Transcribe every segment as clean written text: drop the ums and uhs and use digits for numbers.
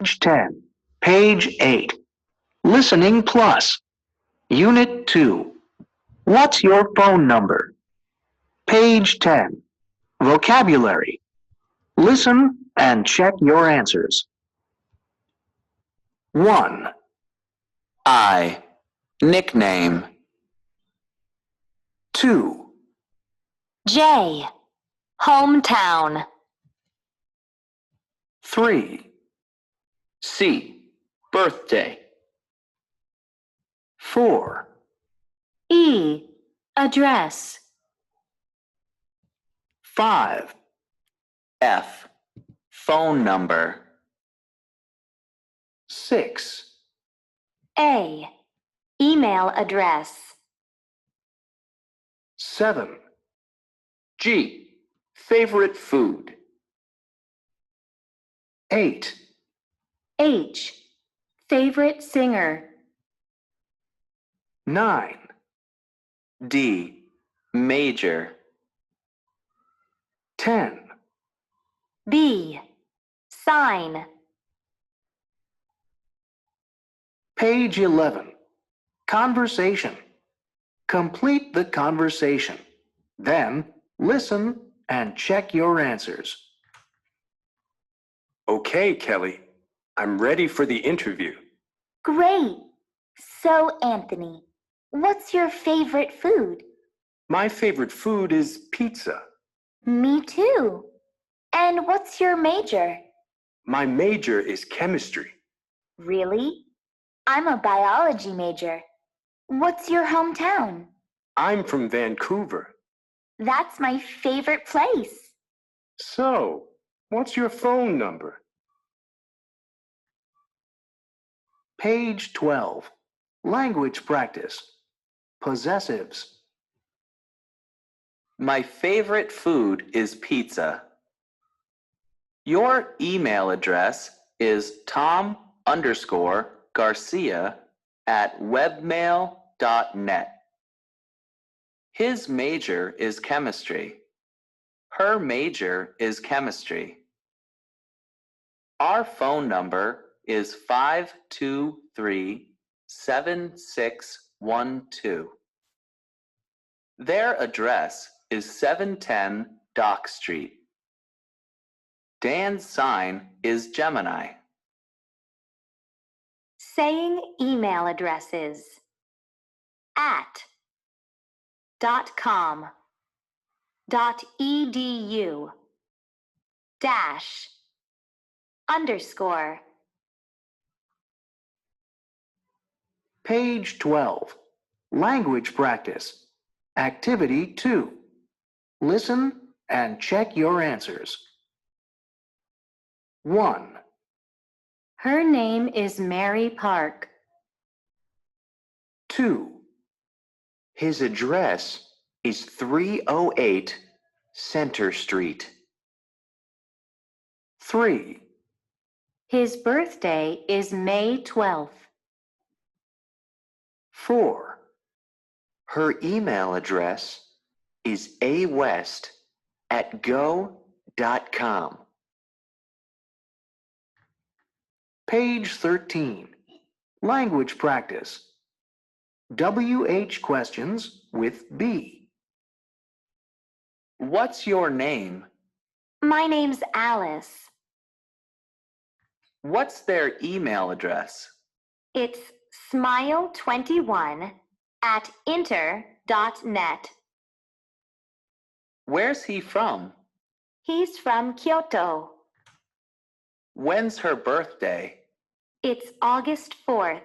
10, page 8. Listening Plus, Unit 2. What's your phone number? Page 10. Vocabulary. Listen and check your answers. 1, I. Nickname. 2, J. Hometown. 3, C. Birthday. 4, E. Address. 5, F. Phone number. 6, A. Email address. 7, G. Favorite food. 8, H. Favorite singer. 9, D. Major. 10. B. Sign. Page 11. Conversation. Complete the conversation. Then listen and check your answers. Okay, Kelly. I'm ready for the interview. Great. So, Anthony, what's your favorite food? My favorite food is pizza. Me too. And what's your major? My major is chemistry. Really? I'm a biology major. What's your hometown? I'm from Vancouver. That's my favorite place. So, what's your phone number? Page 12. Language practice. Possessives. My favorite food is pizza. Your email address is tom_Garcia@webmail.net. His major is chemistry. Her major is chemistry. Our phone number is 523-7612. Their address is 710 Dock Street. Dan's sign is Gemini. Saying email addresses. @.com .edu _ Page 12. Language practice. Activity 2. Listen and check your answers. 1, Her name is Mary Park. 2, His address is 308 Center Street. 3, His birthday is May 12th. 4, Her email address is awest@go.com. Page 13. Language practice. WH questions with B. What's your name? My name's Alice. What's their email address? It's smile21@inter.net. Where's he from? He's from Kyoto. When's her birthday? It's August 4th.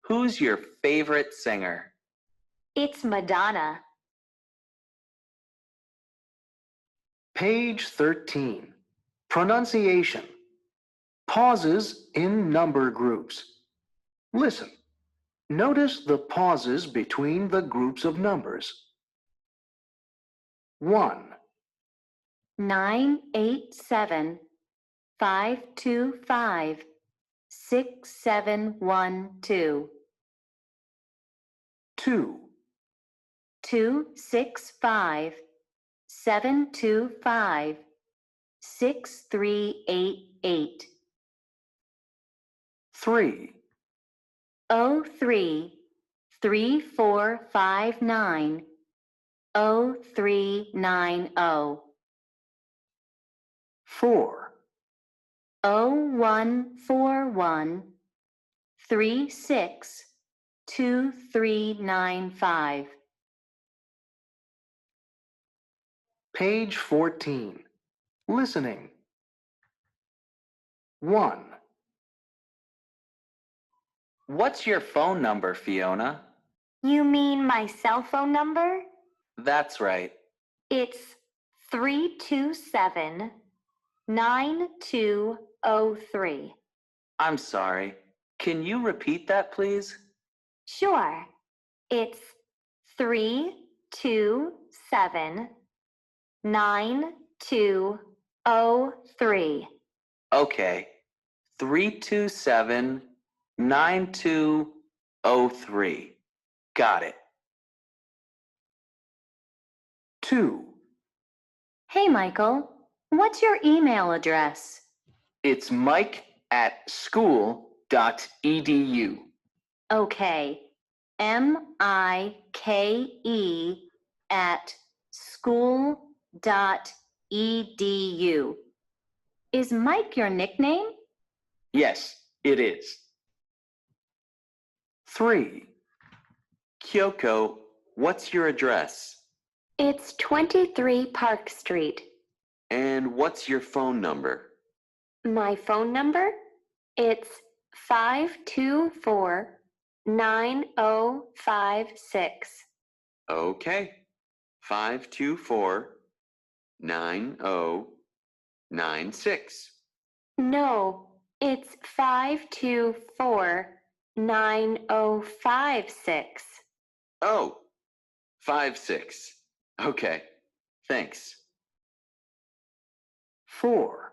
Who's your favorite singer? It's Madonna. Page 13. Pronunciation. Pauses in number groups. Listen. Notice the pauses between the groups of numbers. 1, 987-525-6712. 2, 265-725-6388. 3, 03 3459 0390 4, 0141 362395. page 14. Listening. 1, What's your phone number, Fiona? You mean my cell phone number? That's right. It's 327-9203. I'm sorry. Can you repeat that, please? Sure. It's 327-9203. Okay. 327-9203. Got it. 2, Hey, Michael, what's your email address? It's mike@school.edu. Okay, MIKE at school.edu. Is Mike your nickname? Yes, it is. 3, Kyoko, what's your address? It's 23 Park Street. And what's your phone number? My phone number? It's 524-9056. Okay. 524-9096. No, it's 524-9056. Oh, 56. Okay. Thanks. 4,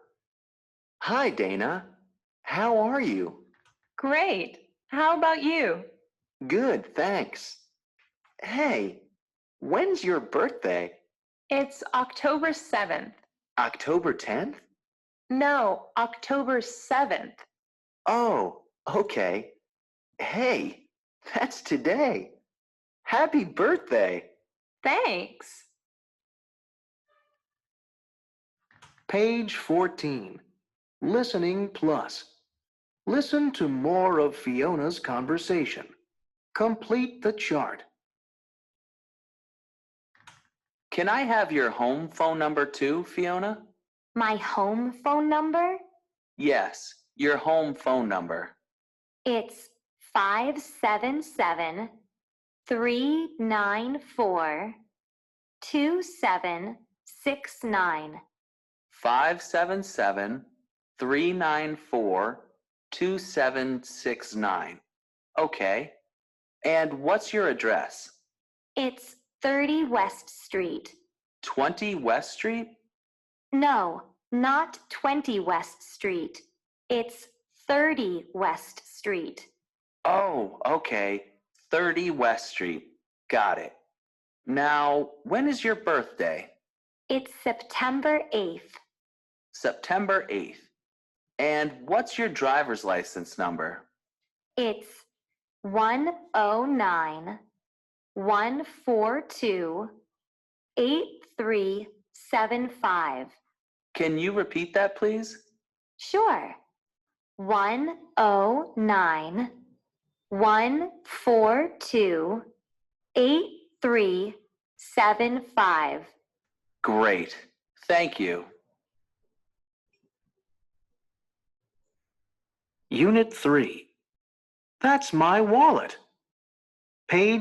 Hi, Dana. How are you? Great. How about you? Good, thanks. Hey, when's your birthday? It's October 7th. October 10th? No, October 7th. Oh, okay. Hey, that's today. Happy birthday. Thanks. page 14. Listening plus. Listen to more of Fiona's conversation. Complete the chart. Can I have your home phone number too, Fiona? My home phone number? Yes, your home phone number. It's 577-394-2769. 577-394-2769. Okay. And what's your address? It's 30 West Street. 20 West Street? No, not 20 West Street. It's 30 West Street. Oh, okay. 30 West Street. Got it. Now, when is your birthday? It's September 8th. September 8th. And what's your driver's license number? It's 109-142-8375. Can you repeat that, please? Sure. 109-142-8375. Great. Thank you. Unit 3. That's my wallet. Page